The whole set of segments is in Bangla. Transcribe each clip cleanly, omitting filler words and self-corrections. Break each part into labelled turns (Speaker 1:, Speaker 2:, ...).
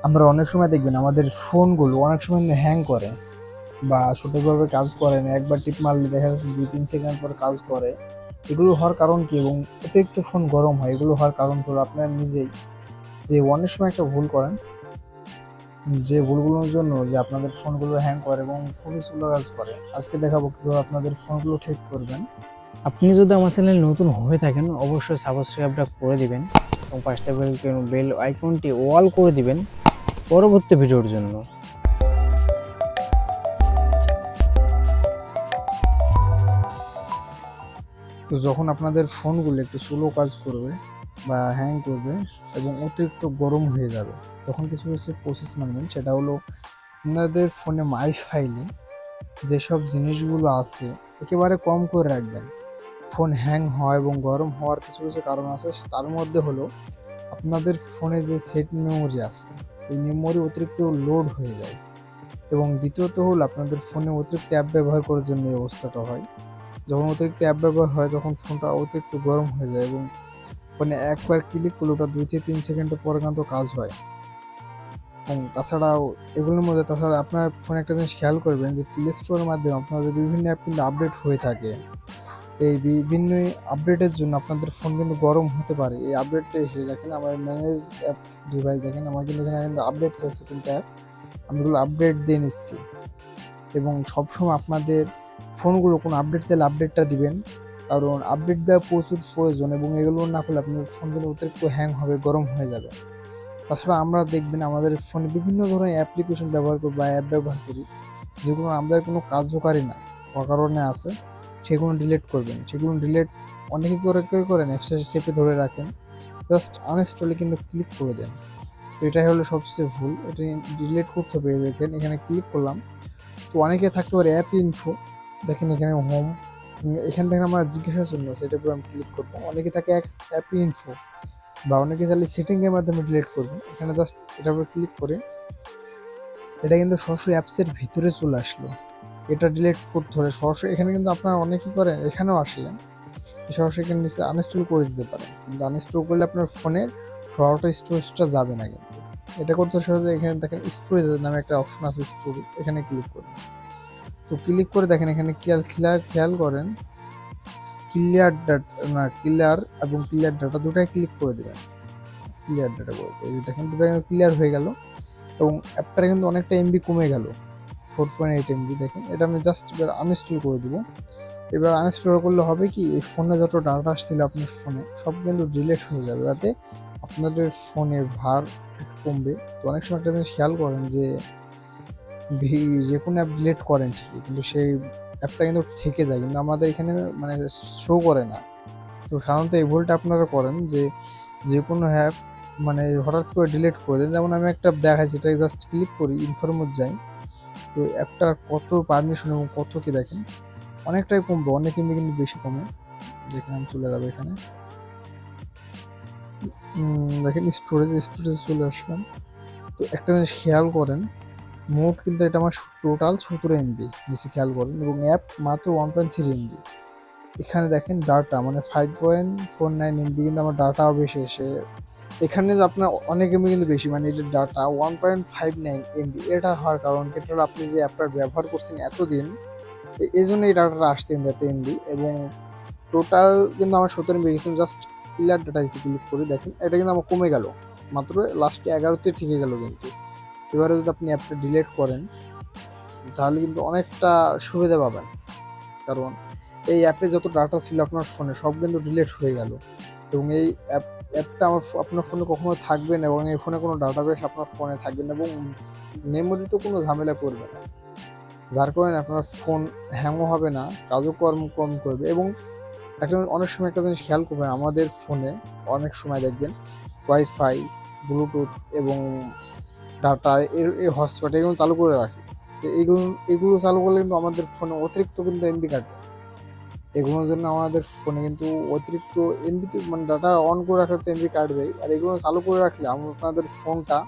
Speaker 1: আমরা অনেক সময় দেখবেন আমাদের ফোনগুলো অনেক সময় হ্যাং করে বা সঠিকভাবে কাজ করে না। একবার টিপ মারলে দেখা যাচ্ছে 2-3 সেকেন্ড পর কাজ করে। এগুলো হওয়ার কারণ কি এবং অতিরিক্ত ফোন গরম হয়, এগুলো হওয়ার কারণ হলো আপনারা নিজেই যে অনেক সময় একটা ভুল করেন, যে ভুলগুলোর জন্য যে আপনাদের ফোনগুলো হ্যাং করে এবং খুবই স্লো কাজ করে। আজকে দেখাবো কিভাবে আপনাদের ফোনগুলো ঠিক করবেন।
Speaker 2: আপনি যদি আমার চ্যানেল নতুন হয়ে থাকেন অবশ্যই সাবস্ক্রাইবটা করে দিবেন এবং পাশে বেল আইকনটি অল করে দিবেন পরবর্তী ভিডিওর জন্য।
Speaker 1: তো যখন আপনাদের ফোনগুলো একটু স্লো কাজ করবে বা হ্যাং করবে এবং অতিরিক্ত গরম হয়ে যাবে, তখন কিছু কিছু প্রসেস মানবেন। সেটা হলো আপনাদের ফোনে মাই ফাইলে যেসব জিনিসগুলো আছে একেবারে কম করে রাখবেন। ফোন হ্যাং হয় এবং গরম হওয়ার কিছু কিছু কারণ আছে, তার মধ্যে হলো আপনাদের ফোনে যে সেট মেমোরি আছে এই মেমোরি অতিরিক্ত লোড হয়ে যায়। এবং দ্বিতীয়ত হলো আপনাদের ফোনে অতিরিক্ত অ্যাপ ব্যবহার করার জন্য এই অবস্থাটা হয়। যখন অতিরিক্ত অ্যাপ ব্যবহার হয় তখন ফোনটা অতিরিক্ত গরম হয়ে যায় এবং ফোনে একবার ক্লিক করলে ওটা 2-3 সেকেন্ডের পরে কিন্তু কাজ হয়। এবং তাছাড়াও এগুলোর মধ্যে তাছাড়া আপনার ফোনে একটা জিনিস খেয়াল করবেন যে প্লে স্টোরের মাধ্যমে আপনাদের বিভিন্ন অ্যাপ কিন্তু আপডেট হয়ে থাকে। এই বিভিন্ন আপডেটের জন্য আপনাদের ফোন কিন্তু গরম হতে পারে। এই আপডেটটা এসে দেখেন আমার ম্যানেজ অ্যাপ ডিভাইস, দেখেন আমার কিন্তু এখানে কিন্তু আপডেট চাইছে কিন্তু অ্যাপ, আমি এগুলো আপডেট দিয়ে নিচ্ছি। এবং সবসময় আপনাদের ফোনগুলো কোনো আপডেট চাইলে আপডেটটা দিবেন, কারণ আপডেট দেওয়া প্রচুর প্রয়োজন এবং এগুলো না করলে আপনার ফোন কিন্তু অতিরিক্ত হ্যাং হবে, গরম হয়ে যাবে। তাছাড়া আমরা দেখবেন আমাদের ফোনে বিভিন্ন ধরনের অ্যাপ্লিকেশন ব্যবহার করি বা অ্যাপ ব্যবহার করি যেগুলো আমাদের কোনো কার্যকারী না, অকারণে আছে, সেগুলো ডিলিট করবেন। সেগুলো ডিলিট অনেকে করেন অ্যাপসে চেপে ধরে রাখেন, জাস্ট আনইনস্টলে কিন্তু ক্লিক করে দেন। তো এটাই হলো সবচেয়ে ভুল, এটা ডিলিট করতে হবে। দেখেন এখানে ক্লিক করলাম, তো অনেকে থাকতে পারে অ্যাপ ইনফো, দেখেন এখানে হোম, এখান থেকে আমার জিজ্ঞাসা চিহ্ন আছে, এটার উপর আমি ক্লিক করবো। অনেকে থাকে অ্যাপ ইনফো বা অনেকে চাইলে সেটিংয়ের মাধ্যমে ডিলিট করবেন। এখানে জাস্ট এটার উপর ক্লিক করে এটা কিন্তু সরাসরি অ্যাপসের ভিতরে চলে আসলো। এটা ডিলিট করতে হলে সরাসরি এখানে কিন্তু আপনারা অনেকেই করেন, এখানেও আসলেন সরাসরি এখানে নিচে আনইনস্টল করে দিতে পারেন, কিন্তু আনইনস্টল করলে আপনার ফোনের সরাসরি স্টোরেজটা যাবে না। কিন্তু এটা করতে সহজে এখানে দেখেন স্টোরেজ নামে একটা অপশন আছে, স্টোরেজ, এখানে ক্লিক করবেন। তো ক্লিক করে দেখেন এখানে খেয়াল করেন ক্লিয়ার ডাটা, না ক্লিয়ার এবং ক্লিয়ার ডাটা দুটাই ক্লিক করে দেবেন। ক্লিয়ার ডাটা করে এই দেখেন দুটো ক্লিয়ার হয়ে গেল এবং অ্যাপটা কিন্তু অনেকটা এমবি কমে গেল, 4.8 এমবি। দেখেন এটা আমি জাস্ট এবার আনইনস্টল করে দিব। এবার আনইনস্টল করলে হবে কি, এই ফোনে যত ডাটা আসছিল আপনার ফোনে সব কিন্তু ডিলিট হয়ে যাবে, যাতে আপনাদের ফোনের ভার একটু কমবে। তো অনেক সময় একটা জিনিস খেয়াল করেন যে যে কোনো অ্যাপ ডিলিট করেন ঠিকই, কিন্তু সেই অ্যাপটা কিন্তু থেকে যায়, কিন্তু আমাদের এখানে মানে শো করে না। তো সাধারণত এই ভুলটা আপনারা করেন যে যে কোনো অ্যাপ মানে হঠাৎ করে ডিলিট করে দেন। যেমন আমি একটা দেখাচ্ছি, এটা জাস্ট ক্লিক করি, ইনফোর মধ্যে যাই, তো অ্যাপটার কত পারমিশন এবং কত কি দেখেন অনেকটাই কমবে, অনেক এমবি কিন্তু বেশি কমে। যেখানে আমি চলে যাবো এখানে দেখেন স্টোরেজ চলে আসলাম। তো একটা জিনিস খেয়াল করেন, মোট কিন্তু এটা আমার টোটাল 17 এমবি নিচে খেয়াল করেন, এবং অ্যাপ মাত্র 1.3 এমবি। এখানে দেখেন ডাটা মানে 5.49 এমবি, কিন্তু আমার ডাটাও বেশি এসে এখানে যে আপনার অনেক এমবি কিন্তু বেশি, মানে এটা ডাটা 1.59 এমবি। এটা হওয়ার কারণ এটা হলো আপনি যে অ্যাপটা ব্যবহার করছেন এতদিন, এই জন্য এই ডাটাটা আসছে কিন্তু এত এমবি। এবং টোটাল কিন্তু আমার 17 এমবি, কিন্তু জাস্ট ক্লিয়ার ডাটা ক্লিক করি, দেখেন এটা কিন্তু আমার কমে গেল, মাত্র লাস্টে 11তে থেকে গেল। কিন্তু এবারে যদি আপনি অ্যাপটা ডিলিট করেন তাহলে কিন্তু অনেকটা সুবিধা পাবেন, কারণ এই অ্যাপে যত ডাটা ছিল আপনার ফোনে সব কিন্তু ডিলিট হয়ে গেল। এবং এই অ্যাপটা আপনার ফোনে কখনো থাকবে না, এবং এই ফোনে কোনো ডাটাবেস আপনার ফোনে থাকবে না, এবং মেমোরিতে কোনো ঝামেলা করবে না, যার কারণে আপনার ফোন হ্যাংও হবে না, কাজও কম করবে। এবং একটা অনেক সময় একটা জিনিস খেয়াল করবেন, আমাদের ফোনে অনেক সময় দেখবেন ওয়াইফাই, ব্লুটুথ এবং ডাটা এই হটস্পট এগুলো চালু করে রাখি। তো এগুলো চালু করলে কিন্তু আমাদের ফোনে অতিরিক্ত কিন্তু এমবি কাটে। এগুলোর জন্য আমাদের ফোনে কিন্তু অতিরিক্ত এমবি, মানে ডাটা অন করে রাখলে তো এমবি কাটবেই, আর এগুলো চালু করে রাখলে আপনাদের ফোনটা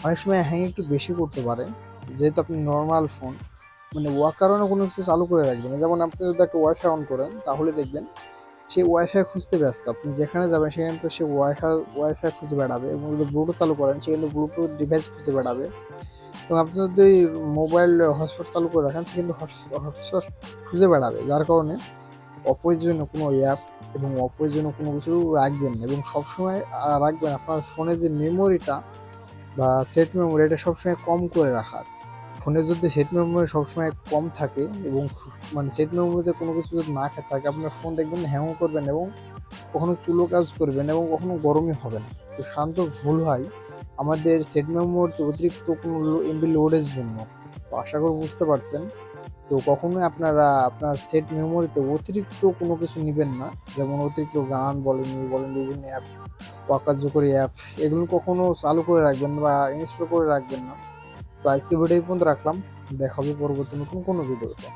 Speaker 1: অনেক সময় হ্যাং একটু বেশি করতে পারে। যেহেতু আপনি নর্মাল ফোন, মানে কারণে কোনো কিছু চালু করে রাখবেন না। যেমন আপনি যদি একটা ওয়াইফাই অন করেন তাহলে দেখবেন সে ওয়াইফাই খুঁজতে ব্যস্ত। আপনি যেখানে যাবেন সেখানে তো সে ওয়াইফাই খুঁজে বেড়াবে, এবং যদি ব্লুটুথ চালু করেন সে কিন্তু ব্লুটুথ ডিভাইস খুঁজে বেড়াবে। এবং আপনি যদি মোবাইল হটস্পট চালু করে রাখেন সে কিন্তু হটস্পট খুঁজে বেড়াবে। যার কারণে অপ্রয়োজনীয় কোনো অ্যাপ এবং অপ্রয়োজনীয় কোনো কিছু রাখবেন না, এবং সবসময় রাখবেন আপনার ফোনের যে মেমোরিটা বা সেট মেমোরি, এটা সবসময় কম করে রাখার। ফোনে যদি সেট মেমোরি সবসময় কম থাকে এবং মানে সেট মেমোরিতে কোনো কিছু যদি না থাকে, আপনার ফোন দেখবেন হ্যাংও করবেন এবং কখনো চুলো কাজ করবেন এবং কখনো গরমই হবে না। তো শান্ত ভুল হয় আমাদের সেট মেমোরিতে অতিরিক্ত কোনো এমবি লোডের জন্য। তো আশা করি বুঝতে পারছেন। তো কখনোই আপনারা আপনার সেট মেমোরিতে অতিরিক্ত কোনো কিছু নেবেন না, যেমন অতিরিক্ত গান বলেন বিভিন্ন অ্যাপ, অকার্যকরী অ্যাপ, এগুলো কখনো চালু করে রাখবেন না বা ইনস্টল করে রাখবেন না। তো আজকে ভিডিও এই পর্যন্ত রাখলাম। দেখা হবে পরবর্তী নতুন কোনো ভিডিওতে।